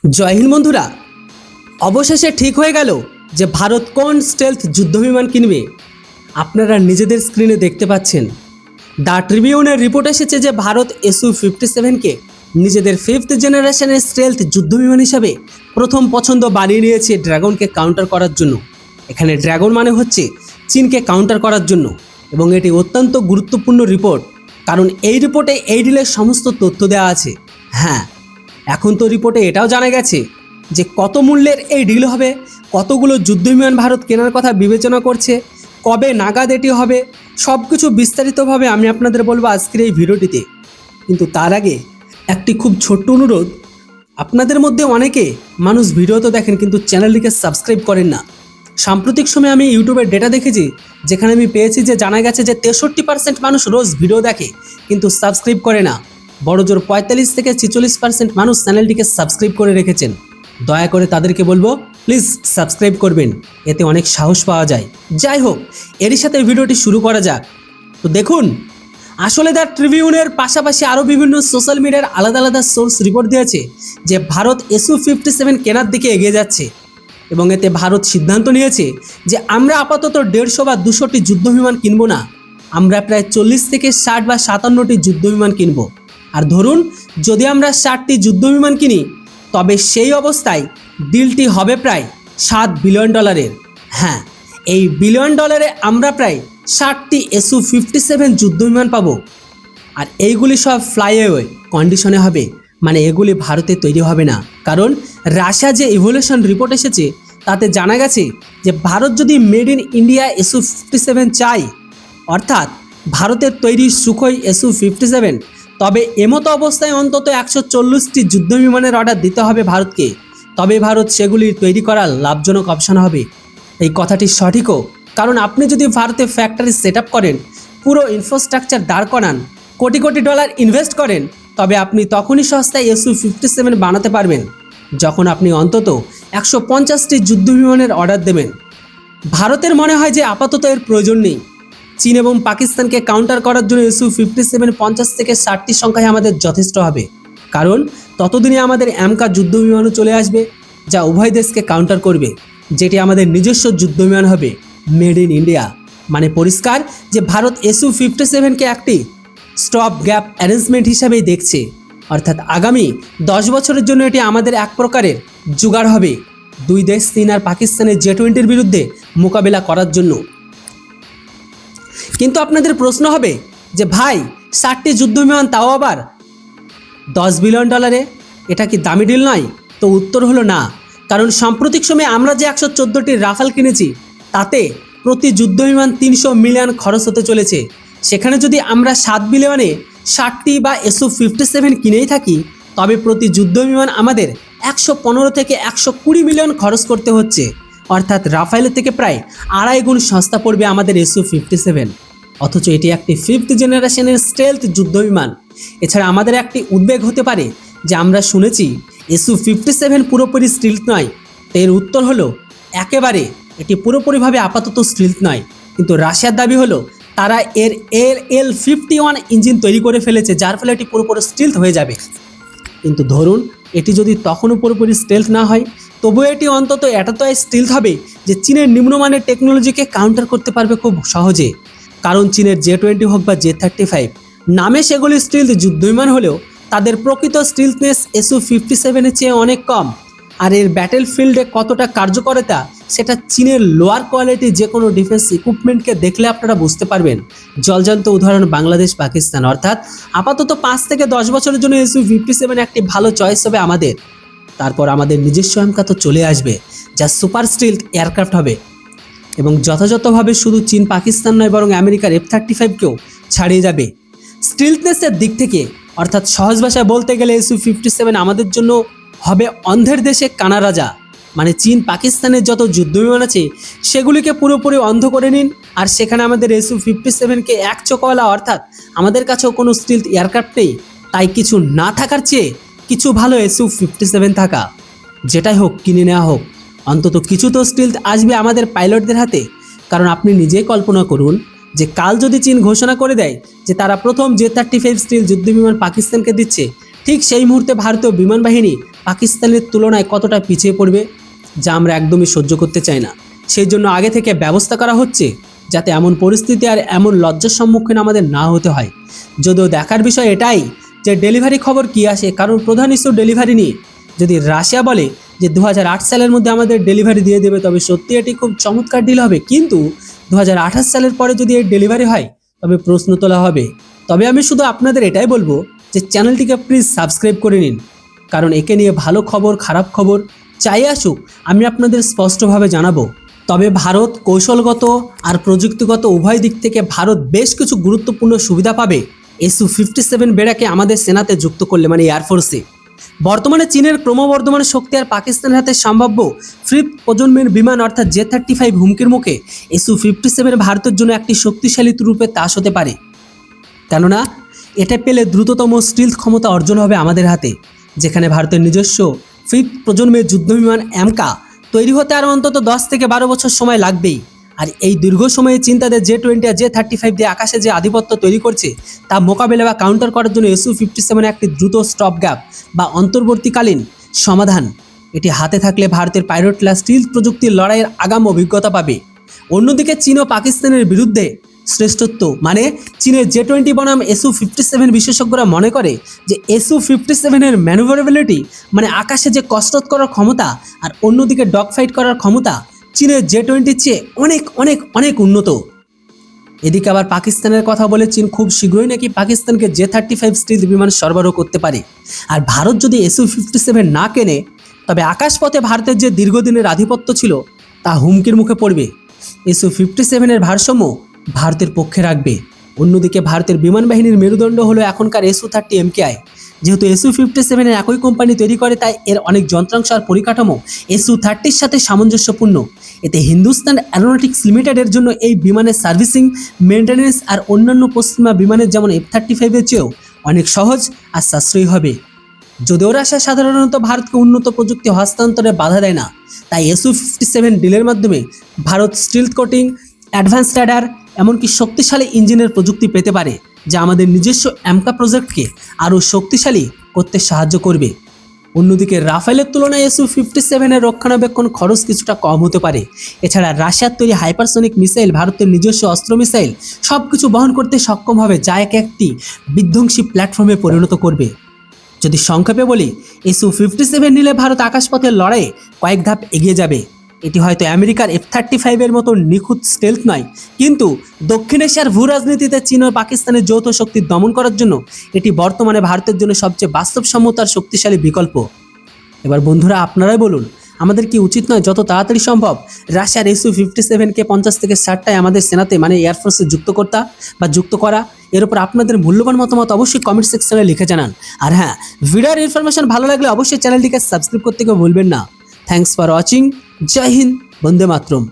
জয় হিন্দ বন্ধুরা। অবশেষে ঠিক হয়ে গেল যে ভারত কোন স্টেলথ যুদ্ধবিমান কিনবে। আপনারা নিজেদের স্ক্রিনে দেখতে পাচ্ছেন দ্য ট্রিবিউনের রিপোর্ট এসেছে যে ভারত SU-57কে নিজেদের 5th জেনারেশনের স্টেলথ যুদ্ধবিমান হিসাবে প্রথম পছন্দ বানিয়ে নিয়েছে ড্রাগনকে কাউন্টার করার জন্য। এখানে ড্রাগন মানে হচ্ছে চীনকে কাউন্টার করার জন্য, এবং এটি অত্যন্ত গুরুত্বপূর্ণ রিপোর্ট, কারণ এই রিপোর্টে এই ডিলের সমস্ত তথ্য দেওয়া আছে। হ্যাঁ, এখন তো রিপোর্টে এটাও জানা গেছে যে কত মূল্যের এই ডিল হবে, কতগুলো যুদ্ধবিমান ভারত কেনার কথা বিবেচনা করছে, কবে নাগাদ এটি হবে, সব কিছু বিস্তারিতভাবে আমি আপনাদের বলবো আজকের এই ভিডিওটিতে। কিন্তু তার আগে একটি খুব ছোট্ট অনুরোধ, আপনাদের মধ্যে অনেকে মানুষ ভিডিও তো দেখেন কিন্তু চ্যানেলটিকে সাবস্ক্রাইব করেন না। সাম্প্রতিক সময়ে আমি ইউটিউবের ডেটা দেখেছি, যেখানে আমি পেয়েছি যে জানা গেছে যে 63% মানুষ রোজ ভিডিও দেখে কিন্তু সাবস্ক্রাইব করে না। বড়জোর 45 থেকে 46% মানুষ চ্যানেলটিকে সাবস্ক্রাইব করে রেখেছেন। দয়া করে তাদেরকে বলবো প্লিজ সাবস্ক্রাইব করবেন, এতে অনেক সাহস পাওয়া যায়। যাই হোক, এরই সাথে ভিডিওটি শুরু করা যাক। তো দেখুন, আসলে দ্য ট্রিবিউনের পাশাপাশি আরও বিভিন্ন সোশ্যাল মিডিয়ার আলাদা আলাদা সোর্স রিপোর্ট দিয়েছে যে ভারত SU-57 কেনার দিকে এগিয়ে যাচ্ছে, এবং এতে ভারত সিদ্ধান্ত নিয়েছে যে আমরা আপাতত 150 বা 200টি যুদ্ধবিমান কিনব না, আমরা প্রায় 40 থেকে 60 বা 57টি যুদ্ধবিমান কিনব। আর ধরুন যদি আমরা 60টি যুদ্ধবিমান কিনি, তবে সেই অবস্থায় ডিলটি হবে প্রায় $7 বিলিয়ন। হ্যাঁ, এই $7 বিলিয়ন আমরা প্রায় 60টি SU-57 যুদ্ধবিমান পাবো। আর এইগুলি সব ফ্লাইওয়ে কন্ডিশনে হবে, মানে এগুলি ভারতে তৈরি হবে না। কারণ রাশিয়া যে ইভ্যালুয়েশন রিপোর্ট এসেছে তাতে জানা গেছে যে ভারত যদি মেড ইন ইন্ডিয়া SU-57 চায়, অর্থাৎ ভারতের তৈরি সুখোই SU-57, তবে এমতো অবস্থায় অন্তত 140টি যুদ্ধবিমানের অর্ডার দিতে হবে ভারতকে, তবে ভারত সেগুলি তৈরি করার লাভজনক অপশন হবে। এই কথাটি সঠিকও, কারণ আপনি যদি ভারতে ফ্যাক্টরি সেট আপ করেন, পুরো ইনফ্রাস্ট্রাকচার দাঁড় করান, কোটি কোটি ডলার ইনভেস্ট করেন, তবে আপনি তখনই সস্তায় SU-57 বানাতে পারবেন যখন আপনি অন্তত 150টি যুদ্ধবিমানের অর্ডার দেবেন। ভারতের মনে হয় যে আপাতত এর প্রয়োজন নেই। চীন এবং পাকিস্তানকে কাউন্টার করার জন্য SU-57 50 থেকে 60টি সংখ্যায় আমাদের যথেষ্ট হবে, কারণ ততদিনে আমাদের অ্যামকা যুদ্ধবিমানও চলে আসবে যা উভয় দেশকে কাউন্টার করবে, যেটি আমাদের নিজস্ব যুদ্ধবিমান হবে মেড ইন ইন্ডিয়া। মানে পরিষ্কার যে ভারত SU-57কে একটি স্টপ গ্যাপ অ্যারেঞ্জমেন্ট হিসাবেই দেখছে, অর্থাৎ আগামী 10 বছরের জন্য এটি আমাদের এক প্রকারের জোগাড় হবে দুই দেশ চীন আর পাকিস্তানের J-20 বিরুদ্ধে মোকাবেলা করার জন্য। কিন্তু আপনাদের প্রশ্ন হবে যে ভাই, 60টি যুদ্ধবিমান, তাও আবার $10 বিলিয়ন, এটা কি দামি ডিল নয়? তো উত্তর হলো না, কারণ সাম্প্রতিক সময়ে আমরা যে 114টি রাফাল কিনেছি তাতে প্রতি যুদ্ধবিমান 300 মিলিয়ন খরচ হতে চলেছে। সেখানে যদি আমরা 7 বিলিয়নে 60টি বা SU-57 কিনেই থাকি, তবে প্রতি যুদ্ধবিমান আমাদের 115 থেকে 120 মিলিয়ন খরচ করতে হচ্ছে, অর্থাৎ রাফায়েলের থেকে প্রায় 2.5 গুণ সস্তা পড়বে আমাদের SU-57। অথচ এটি একটি 5th জেনারেশনের স্টেলথ যুদ্ধবিমান। এছাড়া আমাদের একটি উদ্বেগ হতে পারে যে আমরা শুনেছি SU-57 পুরোপুরি স্টিলথ নয়। তো এর উত্তর হলো একেবারে এটি পুরোপুরিভাবে আপাতত স্টিলথ নয়, কিন্তু রাশিয়ার দাবি হলো তারা এর LL-51 ইঞ্জিন তৈরি করে ফেলেছে, যার ফলে এটি পুরোপুরি স্টিলথ হয়ে যাবে। কিন্তু ধরুন এটি যদি তখনও পুরোপুরি স্টিলথ না হয়, তবুও এটি অন্তত এতটাই স্টিলথ হবে যে চীনের নিম্নমানের টেকনোলজিকে কাউন্টার করতে পারবে খুব সহজে। কারণ চীনের J-20 হোক বা J-35, নামে সেগুলি স্টিলথ যুদ্ধবিমান হলেও তাদের প্রকৃত স্টিলথনেস SU-57 এর চেয়ে অনেক কম। আর এর ব্যাটেল ফিল্ডে কতটা কার্যকরিতা সেটা চীনের লোয়ার কোয়ালিটি যে কোনো ডিফেন্স ইকুইপমেন্টকে দেখলে আপনারা বুঝতে পারবেন। জলজান্ত উদাহরণ বাংলাদেশ, পাকিস্তান। অর্থাৎ আপাতত 5 থেকে 10 বছরের জন্য SU-57 একটি ভালো চয়েস হবে আমাদের। তারপর আমাদের নিজস্ব এমকা তো চলে আসবে, যা সুপার স্টিলথ এয়ারক্রাফট হবে, এবং যথাযথভাবে শুধু চীন পাকিস্তান নয় বরং আমেরিকার F-35কেও ছাড়িয়ে যাবে স্টিলথনেসের দিক থেকে। অর্থাৎ সহজ ভাষায় বলতে গেলে SU-57 আমাদের জন্য হবে অন্ধের দেশে কানা রাজা। মানে চীন পাকিস্তানের যত যুদ্ধবিমান আছে সেগুলিকে পুরোপুরি অন্ধ করে নিন, আর সেখানে আমাদের SU-57কে এক চোখওয়ালা, অর্থাৎ আমাদের কাছেও কোনো স্টিলথ এয়ারক্রাফট নেই। তাই কিছু না থাকার চেয়ে কিছু ভালো SU-57 থাকা, যেটাই হোক কিনে নেওয়া হোক, অন্তত কিছু তো স্টিলথ আসবে আমাদের পাইলটদের হাতে। কারণ আপনি নিজেই কল্পনা করুন যে কাল যদি চীন ঘোষণা করে দেয় যে তারা প্রথম J-35 স্টিল যুদ্ধবিমান পাকিস্তানকে দিচ্ছে, ঠিক সেই মুহূর্তে ভারতীয় বিমান বাহিনী পাকিস্তানের তুলনায় কতটা পিছিয়ে পড়বে, যা আমরা একদমই সহ্য করতে চাই না। সেই জন্য আগে থেকে ব্যবস্থা করা হচ্ছে যাতে এমন পরিস্থিতি আর এমন লজ্জার সম্মুখীন আমাদের না হতে হয়। যদিও দেখার বিষয় এটাই যে ডেলিভারি খবর কী আসে, কারণ প্রধান ইস্যু ডেলিভারি নিয়ে। যদি রাশিয়া বলে যে 2008 সালের মধ্যে আমাদের ডেলিভারি দিয়ে দেবে, তবে সত্যি এটি খুব চমৎকার ডিল হবে। কিন্তু 2028 সালের পরে যদি এর ডেলিভারি হয় তবে প্রশ্ন তোলা হবে। তবে আমি শুধু আপনাদের এটাই বলবো যে চ্যানেলটিকে প্লিজ সাবস্ক্রাইব করে নিন, কারণ একে নিয়ে ভালো খবর খারাপ খবর চাই আসুক আমি আপনাদের স্পষ্টভাবে জানাবো। তবে ভারত কৌশলগত আর প্রযুক্তিগত উভয় দিক থেকে ভারত বেশ কিছু গুরুত্বপূর্ণ সুবিধা পাবে Su-57 বেড়াকে আমাদের সেনাতে যুক্ত করলে, মানে এয়ারফোর্সে। বর্তমানে চীনের ক্রমবর্ধমান শক্তি আর পাকিস্তানের হাতে সম্ভাব্য ফিফথ প্রজন্মের বিমান অর্থাৎ J-35 হুমকির মুখে Su-57 ভারতের জন্য একটি শক্তিশালী রূপে তাস হতে পারে। কেননা এটা পেলে দ্রুততম স্টিলথ ক্ষমতা অর্জন হবে আমাদের হাতে, যেখানে ভারতের নিজস্ব ফিফথ প্রজন্মের যুদ্ধবিমান অ্যামকা তৈরি হতে আর অন্তত 10 থেকে 12 বছর সময় লাগবেই। আর এই দীর্ঘ সময়ে চীন তাদের J-20 আর J-35 দিয়ে আকাশে যে আধিপত্য তৈরি করছে তা মোকাবেলা বা কাউন্টার করার জন্য Su-57 একটি দ্রুত স্টপ গ্যাপ বা অন্তর্বর্তীকালীন সমাধান। এটি হাতে থাকলে ভারতের পাইলট ক্লাস স্টিলথ প্রযুক্তির লড়াইয়ের আগাম অভিজ্ঞতা পাবে। অন্যদিকে চীন ও পাকিস্তানের বিরুদ্ধে শ্রেষ্ঠত্ব, মানে চীনের J-20 বনাম Su-57 বিশেষজ্ঞরা মনে করে যে Su-57 এর ম্যানুভারেবিলিটি, মানে আকাশে যে কসরত করার ক্ষমতা, আর অন্যদিকে ডগ ফাইট করার ক্ষমতা চীনের J-20 চেয়ে অনেক অনেক অনেক উন্নত। এদিকে আবার পাকিস্তানের কথা বলে চীন খুব শীঘ্রই নাকি পাকিস্তানকে J-35 স্টিলথ বিমান সরবরাহ করতে পারে। আর ভারত যদি Su-57 না কেনে তবে আকাশপথে ভারতের যে দীর্ঘদিনের আধিপত্য ছিল তা হুমকির মুখে পড়বে। Su-57 এর ভারসাম্য ভারতের পক্ষে রাখবে। অন্যদিকে ভারতের বিমান বাহিনীর মেরুদণ্ড হলো এখনকার Su-30 MKI। যেহেতু Su-57 এর একই কোম্পানি তৈরি করে, তাই এর অনেক যন্ত্রাংশ আর পরিকাঠামো Su-30 সাথে সামঞ্জস্যপূর্ণ। এতে হিন্দুস্তান অ্যারোনটিক্স লিমিটেডের জন্য এই বিমানের সার্ভিসিং, মেনটেন্যান্স আর অন্যান্য পশ্চিমা বিমানের যেমন F-35 এর চেয়েও অনেক সহজ আর সাশ্রয়ী হবে। যদিও রাশিয়া সাধারণত ভারতকে উন্নত প্রযুক্তি হস্তান্তরে বাধা দেয় না, তাই Su-57 ডিলের মাধ্যমে ভারত স্টিলথ কোটিং, অ্যাডভান্স রাডার, এমনকি শক্তিশালী ইঞ্জিনের প্রযুক্তি পেতে পারে, যা আমাদের নিজস্ব অ্যামকা প্রজেক্টকে আরও শক্তিশালী করতে সাহায্য করবে। অন্যদিকে রাফেলের তুলনায় Su-57 এর রক্ষণাবেক্ষণ খরচ কিছুটা কম হতে পারে। এছাড়া রাশিয়ার তৈরি হাইপারসনিক মিসাইল ভারতের নিজস্ব অস্ত্র মিসাইল সব কিছু বহন করতে সক্ষম হবে, যা একে একটি বিধ্বংসী প্ল্যাটফর্মে পরিণত করবে। যদি সংক্ষেপে বলি, Su-57 নিলে ভারত আকাশপথের লড়াইয়ে কয়েক ধাপ এগিয়ে যাবে। এটি হয়তো আমেরিকার F-35 এর মতো নিখুঁত স্টেলথ নয়, কিন্তু দক্ষিণ এশিয়ার ভূ রাজনীতিতে চীন ও পাকিস্তানের যৌথ শক্তি দমন করার জন্য এটি বর্তমানে ভারতের জন্য সবচেয়ে বাস্তবসম্মত আর শক্তিশালী বিকল্প। এবার বন্ধুরা আপনারাই বলুন, আমাদের কি উচিত নয় যত তাড়াতাড়ি সম্ভব রাশিয়ার Su-57কে 50 থেকে 60টায় আমাদের সেনাতে, মানে এয়ারফোর্সে যুক্ত করা? এর উপর আপনাদের মূল্যবান মতামত অবশ্যই কমেন্ট সেকশনে লিখে জানান। আর হ্যাঁ, ভিডিওর ইনফরমেশন ভালো লাগলে অবশ্যই চ্যানেলটিকে সাবস্ক্রাইব করতে ভুলবেন না। Thanks for watching. জয় হিন্দ, বন্দে মাতরম।